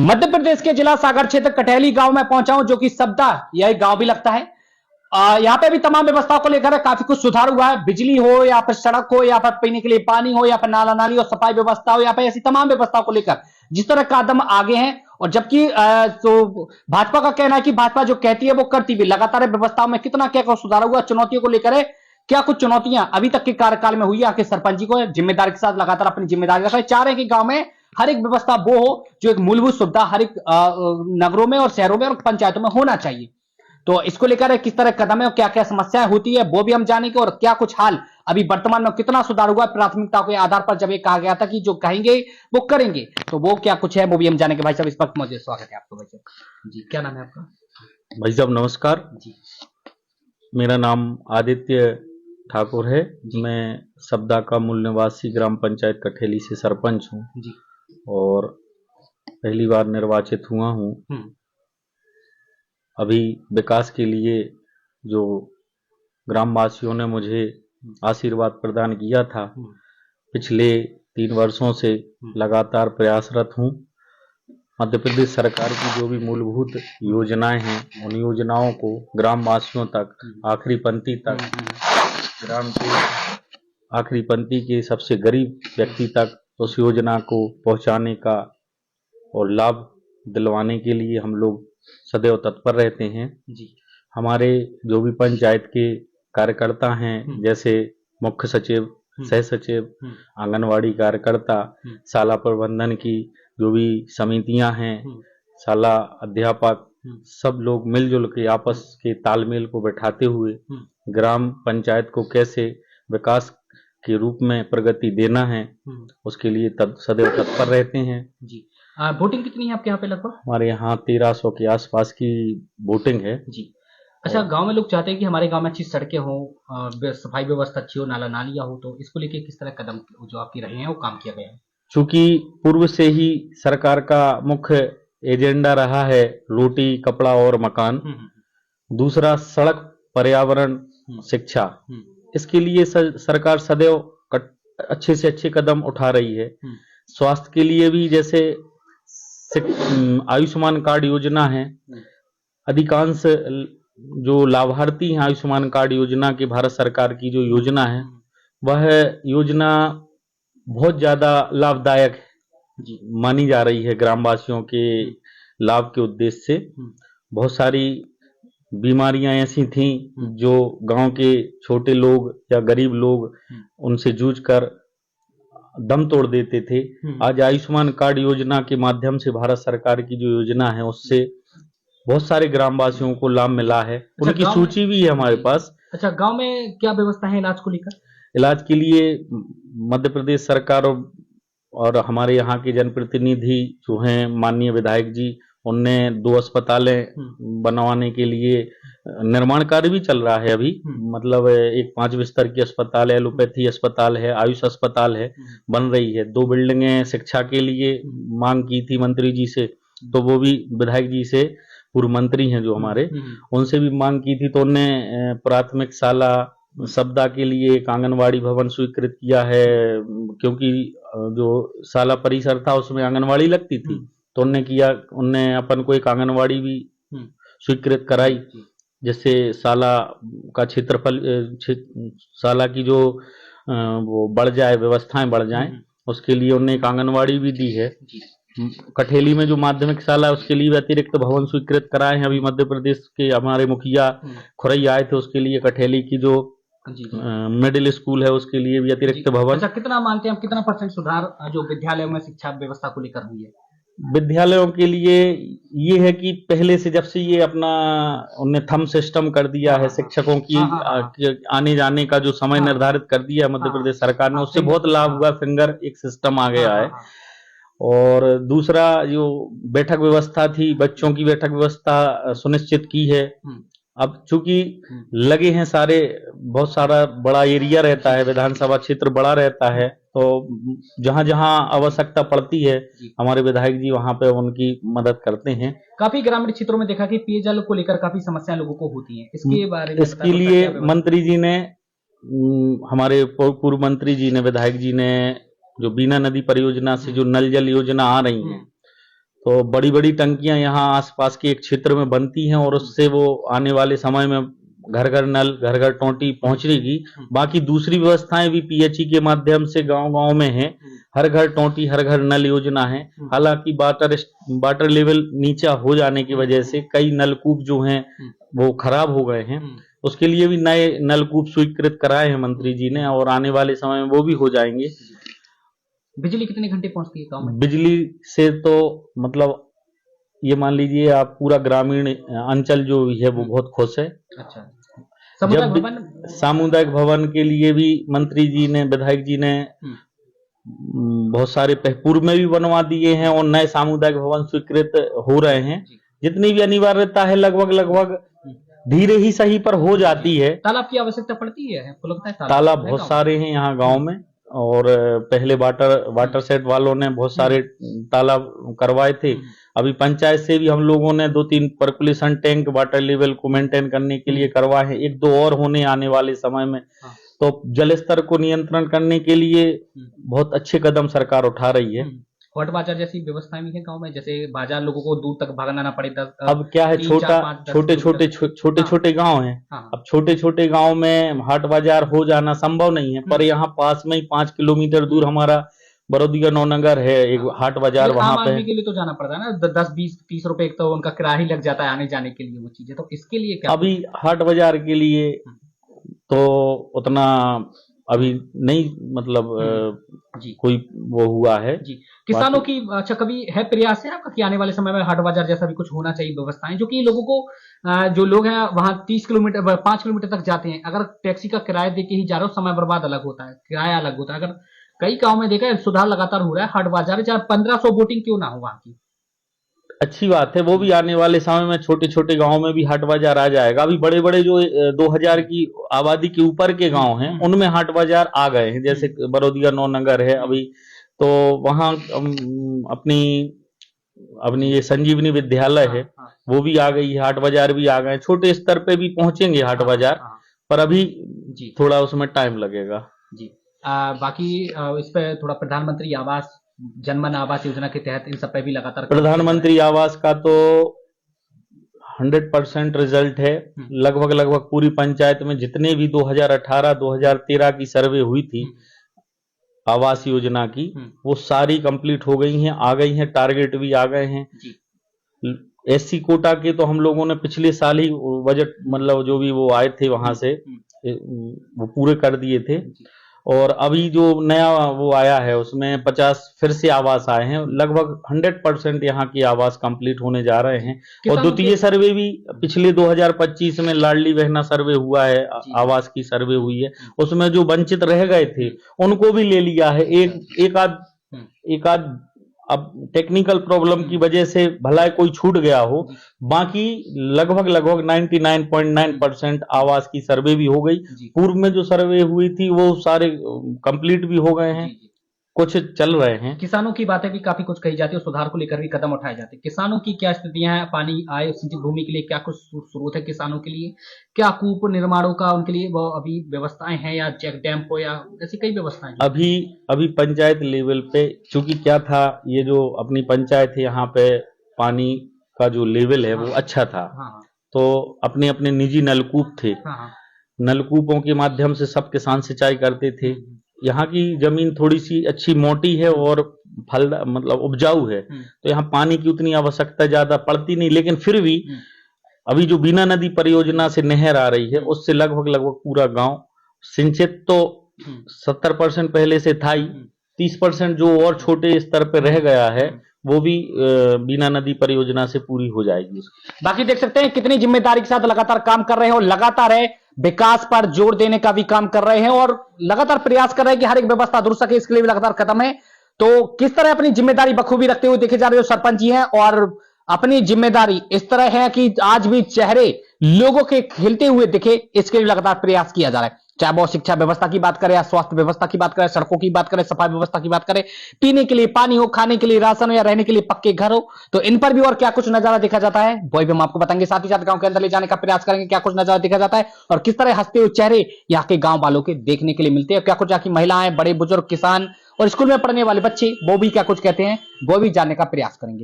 मध्य प्रदेश के जिला सागर क्षेत्र कटहली गांव में पहुंचा हूं, जो कि सबदा यह गांव भी लगता है। यहाँ पे भी तमाम व्यवस्थाओं को लेकर काफी कुछ सुधार हुआ है। बिजली हो या फिर सड़क हो या फिर पीने के लिए पानी हो या फिर नाला नाली और सफाई व्यवस्था हो, यहाँ पे ऐसी तमाम व्यवस्थाओं को लेकर जिस तरह कदम आगे हैं। और जबकि तो भाजपा का कहना है कि भाजपा जो कहती है वो करती भी। लगातार व्यवस्थाओं में कितना क्या सुधार हुआ, चुनौतियों को लेकर है, क्या कुछ चुनौतियां अभी तक के कार्यकाल में हुई है। आखिर सरपंच जी को जिम्मेदारी के साथ लगातार अपनी जिम्मेदारी रख रहे, चाह रहे हैं कि गांव में हर एक व्यवस्था वो हो जो एक मूलभूत सुविधा हर एक नगरों में और शहरों में और पंचायतों में होना चाहिए। तो इसको लेकर किस तरह कदम है और क्या क्या समस्याएं होती है वो भी हम जानेंगे। और क्या कुछ हाल अभी वर्तमान में कितना सुधार हुआ प्राथमिकता के आधार पर, जब ये कहा गया था कि जो कहेंगे वो करेंगे, तो वो क्या कुछ है वो भी हम जानेंगे। भाई साहब इस वक्त मौजूद, स्वागत है आपको। भाई साहब जी, क्या नाम है आपका? भाई साहब नमस्कार जी। मेरा नाम आदित्य ठाकुर है। मैं सबदा का मूल निवासी ग्राम पंचायत कठेली से सरपंच हूँ और पहली बार निर्वाचित हुआ हूँ। अभी विकास के लिए जो ग्रामवासियों ने मुझे आशीर्वाद प्रदान किया था, पिछले 3 वर्षों से लगातार प्रयासरत हूँ। मध्य प्रदेश सरकार की जो भी मूलभूत योजनाएं हैं, उन योजनाओं को ग्रामवासियों तक, आखिरी पंक्ति तक, ग्राम के आखिरी पंक्ति के सबसे गरीब व्यक्ति तक उस योजना को पहुंचाने का और लाभ दिलवाने के लिए हम लोग सदैव तत्पर रहते हैं। जी। हमारे जो भी पंचायत के कार्यकर्ता हैं, जैसे मुख्य सचिव, सह सचिव, आंगनवाड़ी कार्यकर्ता, शाला प्रबंधन की जो भी समितियां हैं, शाला अध्यापक, सब लोग मिलजुल के आपस के तालमेल को बैठाते हुए ग्राम पंचायत को कैसे विकास के रूप में प्रगति देना है, उसके लिए सदैव तत्पर रहते हैं। जी। वोटिंग कितनी है आपके यहाँ पे? लगभग हमारे यहाँ 1300 के आसपास की वोटिंग है। जी। अच्छा, गांव में लोग चाहते हैं कि हमारे गांव में अच्छी सड़कें हो, सफाई व्यवस्था अच्छी हो, नाला नालियां हो, तो इसको लेके किस तरह कदम जो आपके रहे हैं वो काम किया गया है? चूंकि पूर्व से ही सरकार का मुख्य एजेंडा रहा है रोटी, कपड़ा और मकान, दूसरा सड़क, पर्यावरण, शिक्षा, इसके लिए सरकार सदैव अच्छे से अच्छे कदम उठा रही है। स्वास्थ्य के लिए भी जैसे आयुष्मान कार्ड योजना है, अधिकांश जो लाभार्थी हैं आयुष्मान कार्ड योजना के, भारत सरकार की जो योजना है, वह योजना बहुत ज्यादा लाभदायक मानी जा रही है ग्रामवासियों के लाभ के उद्देश्य से। बहुत सारी बीमारियां ऐसी थीं जो गांव के छोटे लोग या गरीब लोग उनसे जूझकर दम तोड़ देते थे। आज आयुष्मान कार्ड योजना के माध्यम से भारत सरकार की जो योजना है उससे बहुत सारे ग्रामवासियों को लाभ मिला है। उनकी सूची भी है हमारे पास। अच्छा, गांव में क्या व्यवस्था है इलाज को लेकर? इलाज के लिए मध्य प्रदेश सरकार और हमारे यहाँ के जनप्रतिनिधि जो हैं माननीय विधायक जी, उनने 2 अस्पतालें बनवाने के लिए निर्माण कार्य भी चल रहा है अभी। मतलब एक 5 बिस्तर की अस्पताल है, एलोपैथी अस्पताल है, आयुष अस्पताल है, बन रही है। 2 बिल्डिंगें शिक्षा के लिए मांग की थी मंत्री जी से, तो वो भी विधायक जी से, पूर्व मंत्री हैं जो हमारे, उनसे भी मांग की थी, तो उनने प्राथमिक शाला सबदा के लिए एक आंगनवाड़ी भवन स्वीकृत किया है। क्योंकि जो शाला परिसर था उसमें आंगनवाड़ी लगती थी, तो उनने अपन को एक आंगनवाड़ी भी स्वीकृत कराई, जिससे शाला का क्षेत्रफल, शाला की जो वो बढ़ जाए, व्यवस्थाएं बढ़ जाएं, उसके लिए उन्होंने एक आंगनवाड़ी भी दी है। कठेली में जो माध्यमिक शाला है उसके लिए भी अतिरिक्त भवन स्वीकृत कराए हैं। अभी मध्य प्रदेश के हमारे मुखिया खुरई आए थे, उसके लिए कठेली की जो मिडिल स्कूल है उसके लिए भी अतिरिक्त भवन। अच्छा, कितना मानते हैं आप, कितना % सुधार जो विद्यालयों में शिक्षा व्यवस्था को लेकर हुई है? विद्यालयों के लिए ये है कि पहले से जब से ये अपना उनने थंब सिस्टम कर दिया है, शिक्षकों की आने जाने का जो समय निर्धारित कर दिया है मध्य प्रदेश सरकार ने, उससे बहुत लाभ हुआ। फिंगर एक सिस्टम आ गया है। और दूसरा जो बैठक व्यवस्था थी, बच्चों की बैठक व्यवस्था सुनिश्चित की है। अब चूंकि लगे हैं सारे, बहुत सारा बड़ा एरिया रहता है, विधानसभा क्षेत्र बड़ा रहता है, तो जहां जहां आवश्यकता पड़ती है हमारे विधायक जी वहां पे उनकी मदद करते हैं। काफी ग्रामीण क्षेत्रों में देखा कि पेयजल को लेकर काफी समस्याएं लोगों को होती हैं, इसके बारे में इसके लिए मंत्री जी ने, हमारे पूर्व मंत्री जी ने, विधायक जी ने, जो बीना नदी परियोजना से जो नल जल योजना आ रही है, तो बड़ी बड़ी टंकियां यहाँ आसपास के एक क्षेत्र में बनती हैं और उससे वो आने वाले समय में घर घर नल, घर घर टोंटी पहुंचेगी। बाकी दूसरी व्यवस्थाएं भी पीएचई के माध्यम से गांव गांव में हैं। हर घर टोंटी, हर घर नल योजना है। हालांकि वाटर लेवल नीचा हो जाने की वजह से कई नलकूप जो हैं वो खराब हो गए हैं। उसके लिए भी नए नलकूप स्वीकृत कराए हैं मंत्री जी ने और आने वाले समय में वो भी हो जाएंगे। बिजली कितने घंटे पहुंचती है गाँव में? बिजली से तो मतलब ये मान लीजिए आप पूरा ग्रामीण अंचल जो भी है वो बहुत खुश है। अच्छा। सामुदायिक भवन के लिए भी मंत्री जी ने, विधायक जी ने बहुत सारे पूर्व में भी बनवा दिए हैं और नए सामुदायिक भवन स्वीकृत हो रहे हैं। जितनी भी अनिवार्यता है लगभग धीरे ही सही पर हो जाती है। तालाब की आवश्यकता पड़ती है? आपको लगता है तालाब बहुत सारे हैं यहाँ गांव में और पहले वाटर सेट वालों ने बहुत सारे तालाब करवाए थे। अभी पंचायत से भी हम लोगों ने 2-3 पर्कुलेशन टैंक वाटर लेवल को मेंटेन करने के लिए करवाए हैं। 1-2 और होने आने वाले समय में। तो जल स्तर को नियंत्रण करने के लिए बहुत अच्छे कदम सरकार उठा रही है। हॉट बाजार जैसी व्यवस्थाएं भी है गांव में, जैसे बाजार लोगों को दूर तक भागना ना पड़े। अब क्या है, छोटे छोटे गांव हैं। अब छोटे छोटे गांव में हाट बाजार हो जाना संभव नहीं है, पर यहाँ पास में ही 5 किलोमीटर दूर हमारा बड़ौदिया नौनगर है एक हाट बाजार। वहां पे के लिए तो जाना पड़ता है ना, 10-20-30 रुपए तो उनका किराया ही लग जाता है आने जाने के लिए वो चीजें। तो इसके लिए क्या अभी हाट बाजार के लिए तो उतना अभी नहीं, मतलब जी कोई वो हुआ है जी। किसानों की अच्छा कभी है प्रयास है आपका कि आने वाले समय में हाट बाजार जैसा भी कुछ होना चाहिए व्यवस्थाएं, जो कि लोगों को जो लोग हैं वहां 30 किलोमीटर 5 किलोमीटर तक जाते हैं, अगर टैक्सी का किराया देके ही जा रहे हो, समय बर्बाद अलग होता है, किराया अलग होता है। अगर कई गांव में देखा है सुधार लगातार हो रहा है, हाट बाजार चाहे 1500 वोटिंग क्यों ना हो वहां की, अच्छी बात है। वो भी आने वाले समय में छोटे छोटे गांव में भी हाट बाजार आ जाएगा। अभी बड़े बड़े जो 2000 की आबादी के ऊपर के गांव हैं उनमें हाट बाजार आ गए हैं, जैसे बड़ौदिया नौनगर है अभी, तो वहां अपनी ये संजीवनी विद्यालय है वो भी आ गई है, हाट बाजार भी आ गए। छोटे स्तर पे भी पहुंचेंगे हाट बाजार, पर अभी थोड़ा उसमें टाइम लगेगा जी। बाकी इस पे थोड़ा प्रधानमंत्री आवास, जनमन आवास योजना के तहत इन सब पे भी लगातार प्रधानमंत्री आवास का तो 100% रिजल्ट है। लगभग पूरी पंचायत में जितने भी 2018-2013 की सर्वे हुई थी आवास योजना की, वो सारी कंप्लीट हो गई हैं, आ गई हैं, टारगेट भी आ गए हैं। एससी कोटा के तो हम लोगों ने पिछले साल ही बजट, मतलब जो भी वो आए थे वहां से वो पूरे कर दिए थे। और अभी जो नया वो आया है उसमें 50 फिर से आवास आए हैं। लगभग 100% यहाँ की आवास कंप्लीट होने जा रहे हैं। और द्वितीय सर्वे भी पिछले 2025 में लाडली बहना सर्वे हुआ है, आवास की सर्वे हुई है, उसमें जो वंचित रह गए थे उनको भी ले लिया है। एक आध अब टेक्निकल प्रॉब्लम की वजह से भला कोई छूट गया हो, बाकी लगभग 99.9% आवास की सर्वे भी हो गई। पूर्व में जो सर्वे हुई थी वो सारे कंप्लीट भी हो गए हैं, कुछ चल रहे हैं। किसानों की बातें भी काफी कुछ कही जाती है, सुधार को लेकर भी कदम उठाए जाते हैं। किसानों की क्या स्थितियां हैं, पानी आए सिंचित भूमि के लिए क्या कुछ स्रोत है किसानों के लिए, क्या कूप निर्माणों का उनके लिए वो अभी व्यवस्थाएं हैं, या चेक डैम को, या ऐसी कई व्यवस्थाएं? अभी पंचायत लेवल पे चूंकि क्या था, ये जो अपनी पंचायत है यहाँ पे पानी का जो लेवल है वो अच्छा था, तो अपने अपने निजी नलकूप थे, नलकूपों के माध्यम से सब किसान सिंचाई करते थे। यहाँ की जमीन थोड़ी सी अच्छी मोटी है और फल मतलब उपजाऊ है, तो यहाँ पानी की उतनी आवश्यकता ज्यादा पड़ती नहीं। लेकिन फिर भी अभी जो बीना नदी परियोजना से नहर आ रही है उससे लगभग पूरा गांव सिंचित तो 70% पहले से था ही, 30% जो और छोटे स्तर पर रह गया है वो भी बीना नदी परियोजना से पूरी हो जाएगी। बाकी देख सकते हैं कितनी जिम्मेदारी के साथ लगातार काम कर रहे हैं और लगातार विकास पर जोर देने का भी काम कर रहे हैं और लगातार प्रयास कर रहे हैं कि हर एक व्यवस्था दुरुस्त सके, इसके लिए भी लगातार कदम है। तो किस तरह अपनी जिम्मेदारी बखूबी रखते हुए देखे जा रहे हो सरपंच जी हैं, और अपनी जिम्मेदारी इस तरह है कि आज भी चेहरे लोगों के खिलते हुए दिखे, इसके लिए लगातार प्रयास किया जा रहा है। चाहे वो शिक्षा व्यवस्था की बात करें, या स्वास्थ्य व्यवस्था की बात करें, सड़कों की बात करें, सफाई व्यवस्था की बात करें, पीने के लिए पानी हो, खाने के लिए राशन हो, या रहने के लिए पक्के घर हो, तो इन पर भी और क्या कुछ नजारा देखा जाता है वही भी हम आपको बताएंगे। साथ ही साथ गांव के अंदर ले जाने का प्रयास करेंगे, क्या कुछ नजारा देखा जाता है और किस तरह हंसते हुए चेहरे यहाँ के गांव वालों के देखने के लिए मिलते हैं, क्या कुछ यहाँ की महिलाएं, बड़े बुजुर्ग, किसान और स्कूल में पढ़ने वाले बच्चे वो भी क्या कुछ कहते हैं, वो भी जानने का प्रयास करेंगे।